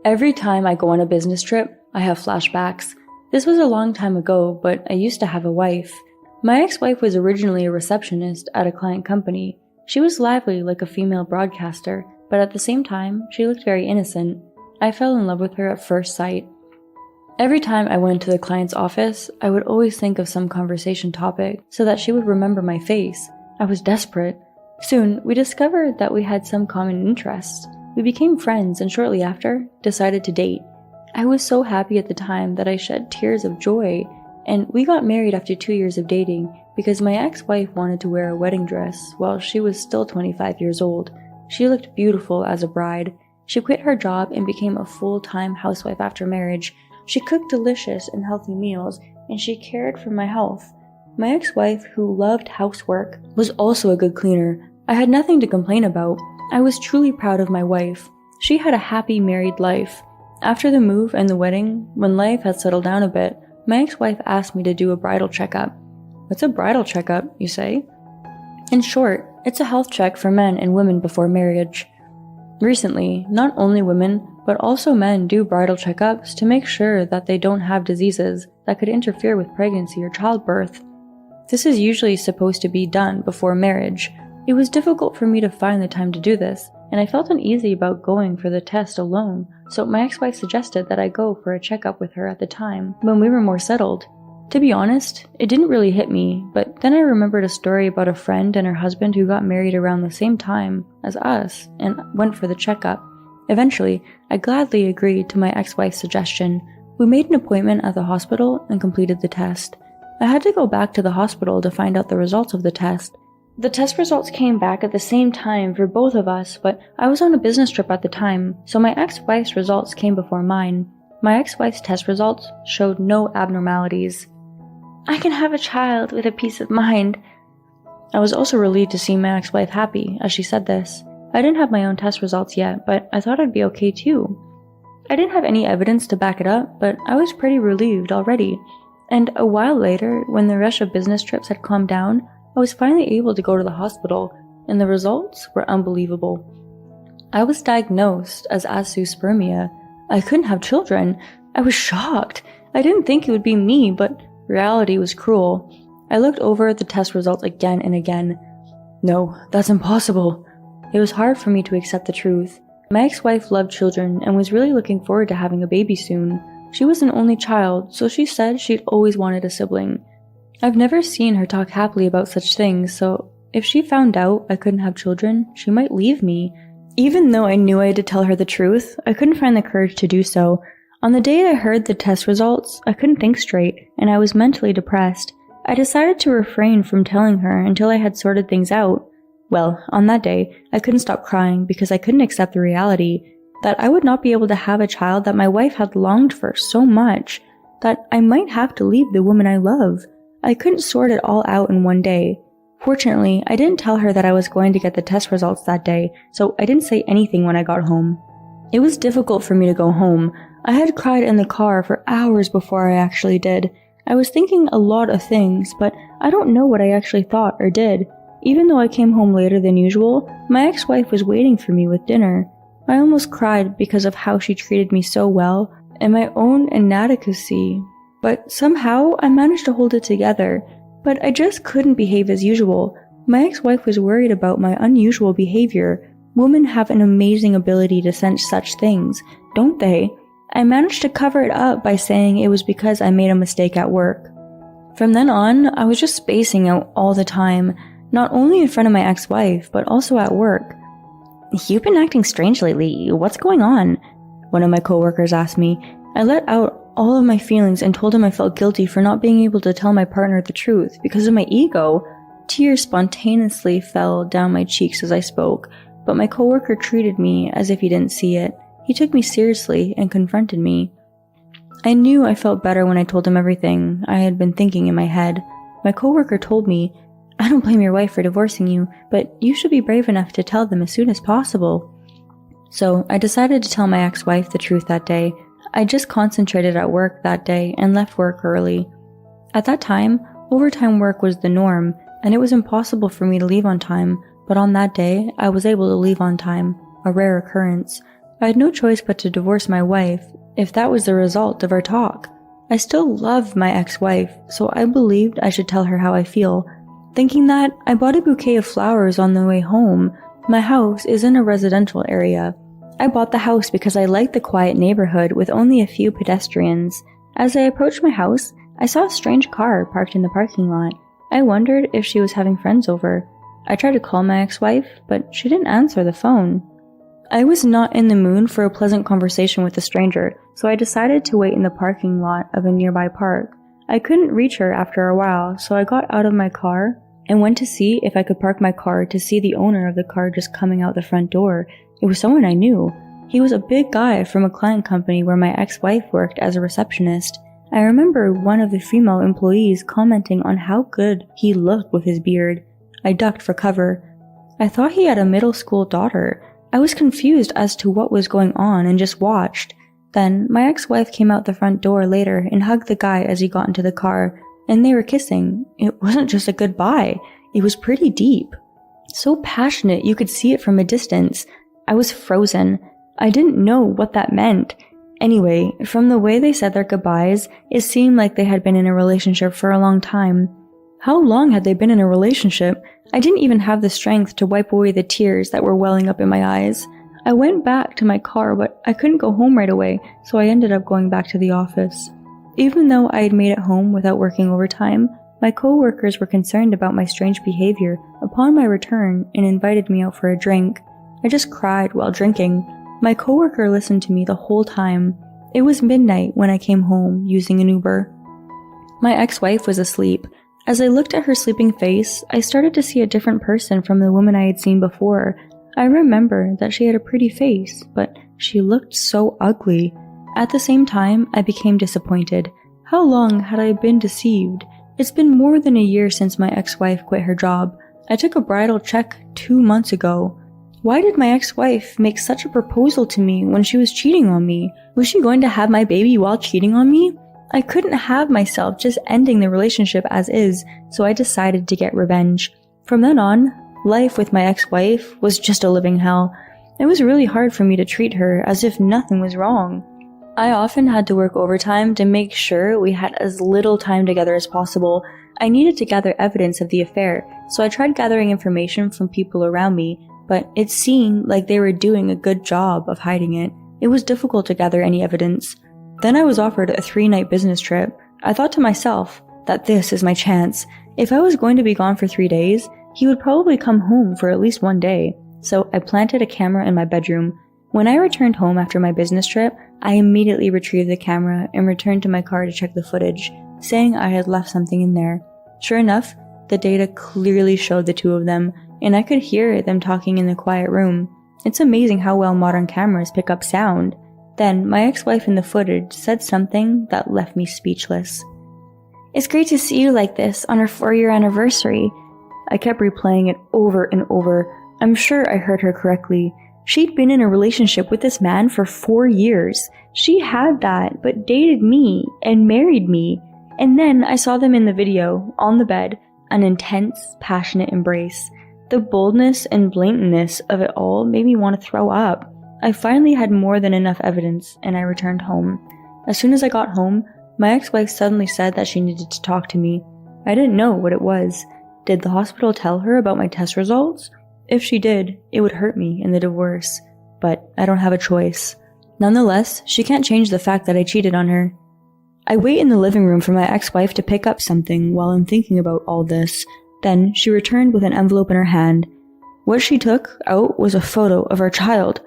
Every time I go on a business trip, I have flashbacks. This was a long time ago, but I used to have a wife. My ex-wife was originally a receptionist at a client company. She was lively like a female broadcaster, but at the same time, she looked very innocent. I fell in love with her at first sight. Every time I went to the client's office, I would always think of some conversation topic so that she would remember my face. I was desperate. Soon, we discovered that we had some common interests. We became friends and shortly after, decided to date. I was so happy at the time that I shed tears of joy, and we got married after 2 years of dating because my ex-wife wanted to wear a wedding dress while she was still 25 years old. She looked beautiful as a bride. She quit her job and became a full-time housewife after marriage. She cooked delicious and healthy meals, and she cared for my health. My ex-wife, who loved housework, was also a good cleaner. I had nothing to complain about. I was truly proud of my wife. She had a happy married life. After the move and the wedding, when life had settled down a bit, my ex-wife asked me to do a bridal checkup. What's a bridal checkup, you say? In short, it's a health check for men and women before marriage. Recently, not only women, but also men do bridal checkups to make sure that they don't have diseases that could interfere with pregnancy or childbirth. This is usually supposed to be done before marriage. It was difficult for me to find the time to do this, and I felt uneasy about going for the test alone, so my ex-wife suggested that I go for a checkup with her at the time, when we were more settled. To be honest, it didn't really hit me, but then I remembered a story about a friend and her husband who got married around the same time as us and went for the checkup. Eventually, I gladly agreed to my ex-wife's suggestion. We made an appointment at the hospital and completed the test. I had to go back to the hospital to find out the results of the test. The test results came back at the same time for both of us, but I was on a business trip at the time, so my ex-wife's results came before mine. My ex-wife's test results showed no abnormalities. I can have a child with a peace of mind. I was also relieved to see my ex-wife happy as she said this. I didn't have my own test results yet, but I thought I'd be okay too. I didn't have any evidence to back it up, but I was pretty relieved already. And a while later, when the rush of business trips had calmed down, I was finally able to go to the hospital, and the results were unbelievable. I was diagnosed as azoospermia. I couldn't have children. I was shocked. I didn't think it would be me, but reality was cruel. I looked over the test results again and again. No, that's impossible. It was hard for me to accept the truth. My ex-wife loved children and was really looking forward to having a baby soon. She was an only child, so she said she'd always wanted a sibling. I've never seen her talk happily about such things, so if she found out I couldn't have children, she might leave me. Even though I knew I had to tell her the truth, I couldn't find the courage to do so. On the day I heard the test results, I couldn't think straight, and I was mentally depressed. I decided to refrain from telling her until I had sorted things out. Well, on that day, I couldn't stop crying because I couldn't accept the reality that I would not be able to have a child that my wife had longed for so much, that I might have to leave the woman I love. I couldn't sort it all out in one day. Fortunately, I didn't tell her that I was going to get the test results that day, so I didn't say anything when I got home. It was difficult for me to go home. I had cried in the car for hours before I actually did. I was thinking a lot of things, but I don't know what I actually thought or did. Even though I came home later than usual, my ex-wife was waiting for me with dinner. I almost cried because of how she treated me so well and my own inadequacy. But somehow, I managed to hold it together. But I just couldn't behave as usual. My ex-wife was worried about my unusual behavior. Women have an amazing ability to sense such things, don't they? I managed to cover it up by saying it was because I made a mistake at work. From then on, I was just spacing out all the time, not only in front of my ex-wife, but also at work. You've been acting strange lately. What's going on? One of my coworkers asked me. I let out all of my feelings and told him I felt guilty for not being able to tell my partner the truth because of my ego. Tears spontaneously fell down my cheeks as I spoke, but my coworker treated me as if he didn't see it. He took me seriously and confronted me. I knew I felt better when I told him everything I had been thinking in my head. My coworker told me, I don't blame your wife for divorcing you, but you should be brave enough to tell them as soon as possible. So I decided to tell my ex-wife the truth that day. I just concentrated at work that day and left work early. At that time, overtime work was the norm, and it was impossible for me to leave on time, but on that day, I was able to leave on time, a rare occurrence. I had no choice but to divorce my wife if that was the result of our talk. I still love my ex-wife, so I believed I should tell her how I feel. Thinking that, I bought a bouquet of flowers on the way home. My house is in a residential area. I bought the house because I liked the quiet neighborhood with only a few pedestrians. As I approached my house, I saw a strange car parked in the parking lot. I wondered if she was having friends over. I tried to call my ex-wife, but she didn't answer the phone. I was not in the mood for a pleasant conversation with a stranger, so I decided to wait in the parking lot of a nearby park. I couldn't reach her after a while, so I got out of my car and went to see if I could park my car to see the owner of the car just coming out the front door. It was someone I knew. He was a big guy from a client company where my ex-wife worked as a receptionist. I remember one of the female employees commenting on how good he looked with his beard. I ducked for cover. I thought he had a middle school daughter. I was confused as to what was going on and just watched. Then, my ex-wife came out the front door later and hugged the guy as he got into the car, and they were kissing. It wasn't just a goodbye. It was pretty deep. So passionate you could see it from a distance. I was frozen. I didn't know what that meant. Anyway, from the way they said their goodbyes, it seemed like they had been in a relationship for a long time. How long had they been in a relationship? I didn't even have the strength to wipe away the tears that were welling up in my eyes. I went back to my car, but I couldn't go home right away, so I ended up going back to the office. Even though I had made it home without working overtime, my co-workers were concerned about my strange behavior upon my return and invited me out for a drink. I just cried while drinking. My co-worker listened to me the whole time. It was midnight when I came home using an Uber. My ex-wife was asleep. As I looked at her sleeping face, I started to see a different person from the woman I had seen before. I remember that she had a pretty face, but she looked so ugly. At the same time, I became disappointed. How long had I been deceived? It's been more than a year since my ex-wife quit her job. I took a bridal check 2 months ago. Why did my ex-wife make such a proposal to me when she was cheating on me? Was she going to have my baby while cheating on me? I couldn't have myself just ending the relationship as is, so I decided to get revenge. From then on, life with my ex-wife was just a living hell. It was really hard for me to treat her as if nothing was wrong. I often had to work overtime to make sure we had as little time together as possible. I needed to gather evidence of the affair, so I tried gathering information from people around me, but it seemed like they were doing a good job of hiding it. It was difficult to gather any evidence. Then I was offered a 3-night business trip. I thought to myself that this is my chance. If I was going to be gone for 3 days, he would probably come home for at least 1 day. So I planted a camera in my bedroom. When I returned home after my business trip, I immediately retrieved the camera and returned to my car to check the footage, saying I had left something in there. Sure enough, the data clearly showed the two of them, and I could hear them talking in the quiet room. It's amazing how well modern cameras pick up sound. Then, my ex-wife in the footage said something that left me speechless. "It's great to see you like this on our 4-year anniversary." I kept replaying it over and over. I'm sure I heard her correctly. She'd been in a relationship with this man for 4 years. She had that, but dated me and married me. And then I saw them in the video, on the bed, an intense, passionate embrace. The boldness and blatantness of it all made me want to throw up. I finally had more than enough evidence, and I returned home. As soon as I got home, my ex-wife suddenly said that she needed to talk to me. I didn't know what it was. Did the hospital tell her about my test results? If she did, it would hurt me in the divorce. But I don't have a choice. Nonetheless, she can't change the fact that I cheated on her. I wait in the living room for my ex-wife to pick up something while I'm thinking about all this. Then she returned with an envelope in her hand. What she took out was a photo of our child.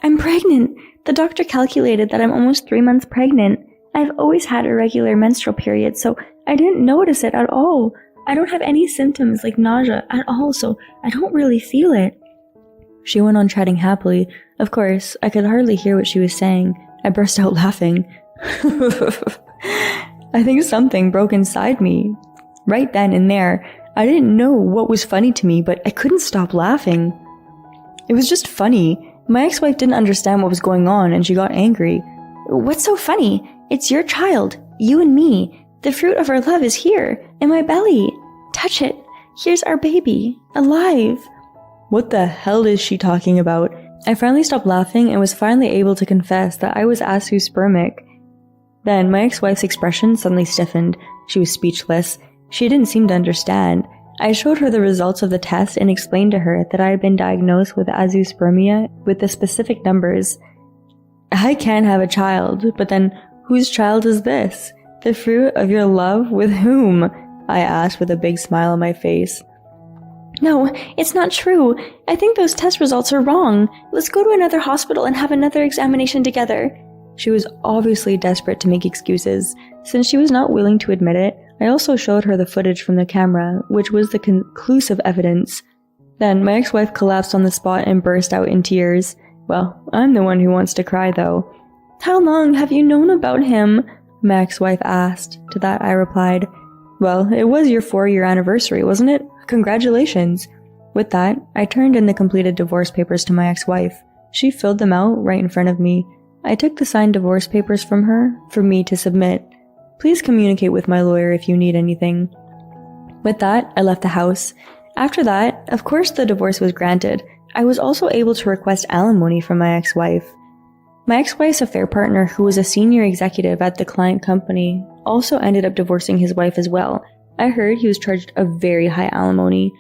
"I'm pregnant. The doctor calculated that I'm almost 3 months pregnant. I've always had irregular menstrual periods, so I didn't notice it at all. I don't have any symptoms like nausea at all, so I don't really feel it." She went on chatting happily. Of course, I could hardly hear what she was saying. I burst out laughing. I think something broke inside me. Right then and there, I didn't know what was funny to me, but I couldn't stop laughing. It was just funny. My ex-wife didn't understand what was going on, and she got angry. "What's so funny? It's your child, you and me. The fruit of our love is here, in my belly. Touch it. Here's our baby, alive." What the hell is she talking about? I finally stopped laughing and was finally able to confess that I was azoospermic. Then my ex-wife's expression suddenly stiffened. She was speechless. She didn't seem to understand. I showed her the results of the test and explained to her that I had been diagnosed with azoospermia with the specific numbers. I can have a child, but then whose child is this? The fruit of your love with whom? I asked with a big smile on my face. No, it's not true. I think those test results are wrong. Let's go to another hospital and have another examination together. She was obviously desperate to make excuses. Since she was not willing to admit it, I also showed her the footage from the camera, which was the conclusive evidence. Then my ex-wife collapsed on the spot and burst out in tears. Well, I'm the one who wants to cry though. How long have you known about him? My ex-wife asked. To that I replied, well, it was your 4-year anniversary, wasn't it? Congratulations. With that, I turned in the completed divorce papers to my ex-wife. She filled them out right in front of me. I took the signed divorce papers from her for me to submit. Please communicate with my lawyer if you need anything. With that, I left the house. After that, of course the divorce was granted. I was also able to request alimony from my ex-wife. My ex-wife's affair partner, who was a senior executive at the client company, also ended up divorcing his wife as well. I heard he was charged a very high alimony.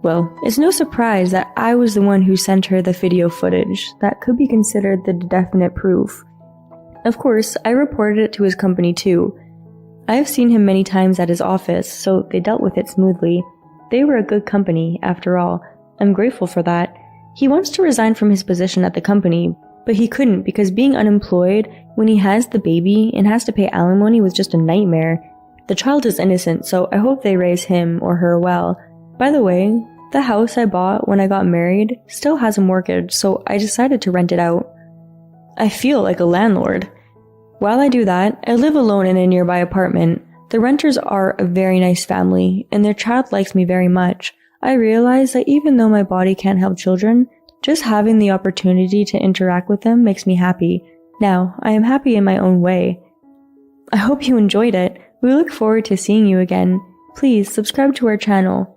Well, it's no surprise that I was the one who sent her the video footage that could be considered the definite proof. Of course, I reported it to his company too. I have seen him many times at his office, so they dealt with it smoothly. They were a good company, after all. I'm grateful for that. He wants to resign from his position at the company, but he couldn't because being unemployed when he has the baby and has to pay alimony was just a nightmare. The child is innocent, so I hope they raise him or her well. By the way, the house I bought when I got married still has a mortgage, so I decided to rent it out. I feel like a landlord. While I do that, I live alone in a nearby apartment. The renters are a very nice family, and their child likes me very much. I realize that even though my body can't help children, just having the opportunity to interact with them makes me happy. Now, I am happy in my own way. I hope you enjoyed it. We look forward to seeing you again. Please subscribe to our channel.